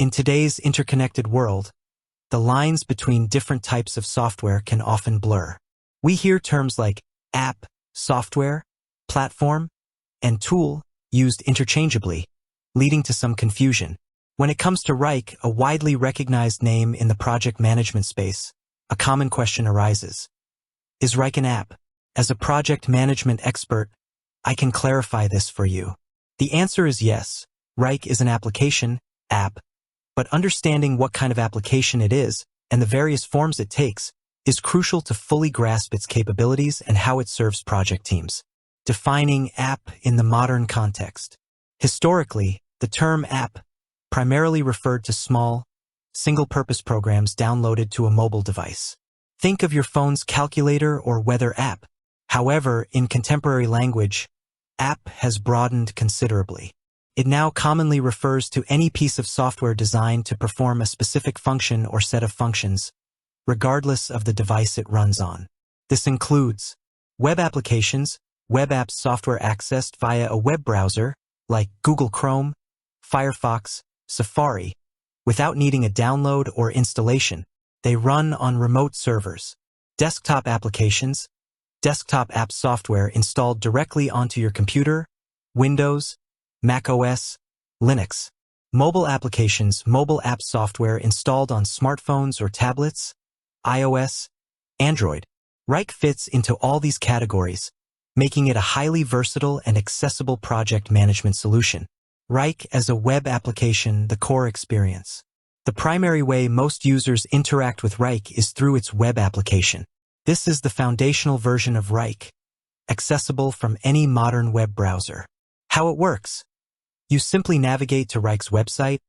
In today's interconnected world, the lines between different types of software can often blur. We hear terms like app, software, platform, and tool used interchangeably, leading to some confusion. When it comes to Wrike, a widely recognized name in the project management space, a common question arises. Is Wrike an app? As a project management expert, I can clarify this for you. The answer is yes. Wrike is an application, app, but understanding what kind of application it is and the various forms it takes is crucial to fully grasp its capabilities and how it serves project teams. Defining app in the modern context. Historically, the term app primarily referred to small, single-purpose programs downloaded to a mobile device. Think of your phone's calculator or weather app. However, in contemporary language, app has broadened considerably. It now commonly refers to any piece of software designed to perform a specific function or set of functions, regardless of the device it runs on. This includes web applications, web apps software accessed via a web browser like Google Chrome, Firefox, Safari, without needing a download or installation. They run on remote servers. Desktop applications, desktop app software installed directly onto your computer, Windows, macOS, Linux. Mobile applications, mobile app software installed on smartphones or tablets, iOS, Android. Wrike fits into all these categories, making it a highly versatile and accessible project management solution. Wrike as a web application, the core experience. The primary way most users interact with Wrike is through its web application. This is the foundational version of Wrike, accessible from any modern web browser. How it works. You simply navigate to Wrike's website,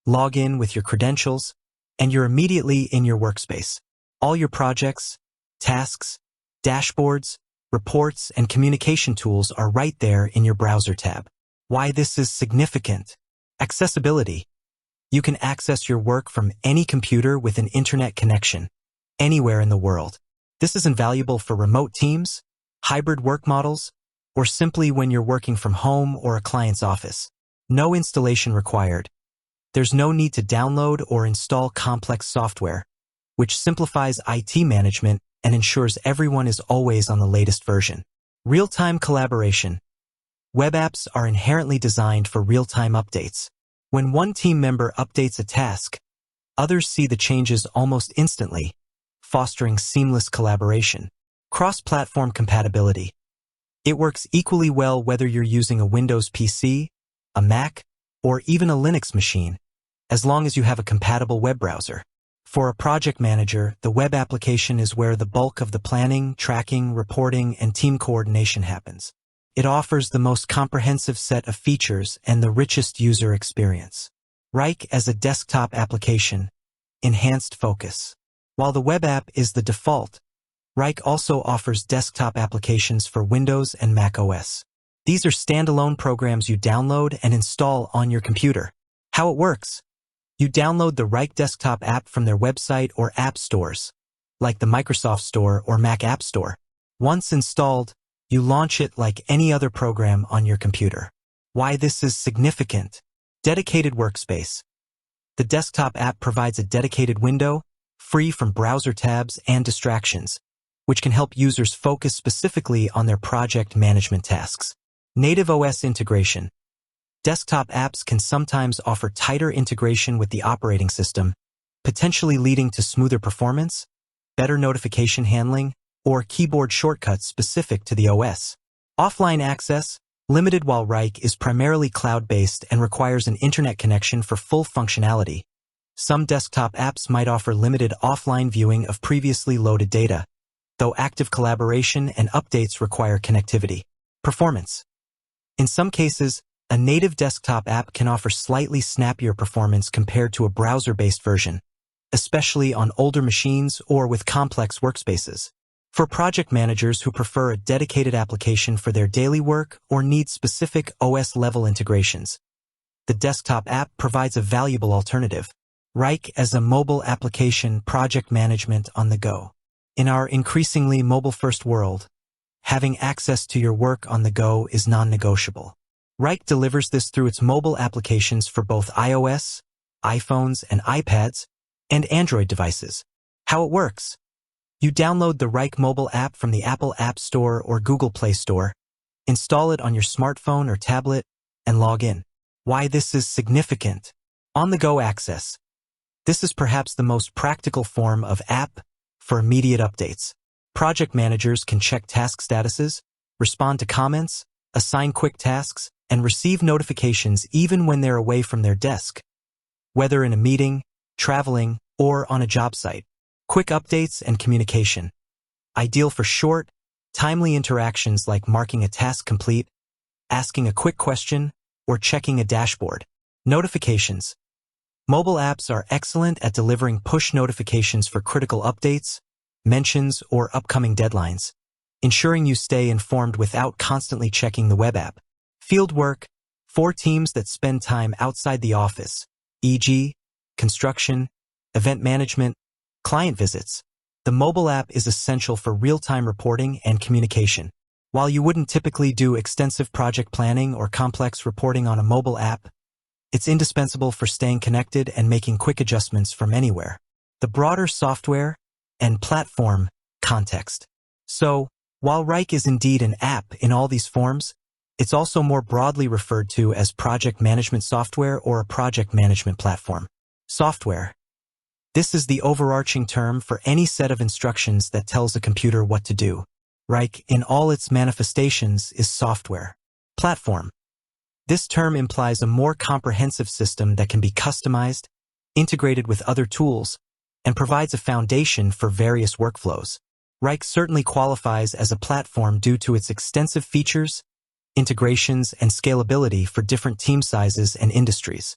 log in with your credentials, and you're immediately in your workspace. All your projects, tasks, dashboards, reports, and communication tools are right there in your browser tab. Why this is significant? Accessibility. You can access your work from any computer with an internet connection, anywhere in the world. This is invaluable for remote teams, hybrid work models, or simply when you're working from home or a client's office. No installation required. There's no need to download or install complex software, which simplifies IT management and ensures everyone is always on the latest version. Real-time collaboration. Web apps are inherently designed for real-time updates. When one team member updates a task, others see the changes almost instantly, fostering seamless collaboration. Cross-platform compatibility. It works equally well whether you're using a Windows PC, a Mac, or even a Linux machine, as long as you have a compatible web browser. For a project manager, the web application is where the bulk of the planning, tracking, reporting, and team coordination happens. It offers the most comprehensive set of features and the richest user experience. Wrike as a desktop application, enhanced focus. While the web app is the default, Wrike also offers desktop applications for Windows and Mac OS. These are standalone programs you download and install on your computer. How it works. You download the Wrike desktop app from their website or app stores, like the Microsoft Store or Mac App Store. Once installed, you launch it like any other program on your computer. Why this is significant. Dedicated workspace. The desktop app provides a dedicated window, free from browser tabs and distractions, which can help users focus specifically on their project management tasks. Native OS integration. Desktop apps can sometimes offer tighter integration with the operating system, potentially leading to smoother performance, better notification handling, or keyboard shortcuts specific to the OS. Offline access, limited while Wrike is primarily cloud-based and requires an internet connection for full functionality. Some desktop apps might offer limited offline viewing of previously loaded data, though active collaboration and updates require connectivity. Performance. In some cases, a native desktop app can offer slightly snappier performance compared to a browser-based version, especially on older machines or with complex workspaces. For project managers who prefer a dedicated application for their daily work or need specific OS-level integrations, the desktop app provides a valuable alternative. Wrike as a mobile application project management on the go. In our increasingly mobile-first world, having access to your work on the go is non-negotiable. Wrike delivers this through its mobile applications for both iOS, iPhones and iPads, and Android devices. How it works. You download the Wrike mobile app from the Apple App Store or Google Play Store, install it on your smartphone or tablet, and log in. Why this is significant. On-the-go access. This is perhaps the most practical form of app for immediate updates. Project managers can check task statuses, respond to comments, assign quick tasks, and receive notifications even when they're away from their desk, whether in a meeting, traveling, or on a job site. Quick updates and communication. Ideal for short, timely interactions like marking a task complete, asking a quick question, or checking a dashboard. Notifications. Mobile apps are excellent at delivering push notifications for critical updates, mentions, or upcoming deadlines, ensuring you stay informed without constantly checking the web app. Field work. For teams that spend time outside the office, e.g., construction, event management, client visits, the mobile app is essential for real-time reporting and communication. While you wouldn't typically do extensive project planning or complex reporting on a mobile app, it's indispensable for staying connected and making quick adjustments from anywhere. The broader software and platform context. So, while Wrike is indeed an app in all these forms, it's also more broadly referred to as project management software or a project management platform. Software. This is the overarching term for any set of instructions that tells a computer what to do. Wrike, in all its manifestations, is software. Platform. This term implies a more comprehensive system that can be customized, integrated with other tools, and provides a foundation for various workflows. Wrike certainly qualifies as a platform due to its extensive features, integrations, and scalability for different team sizes and industries.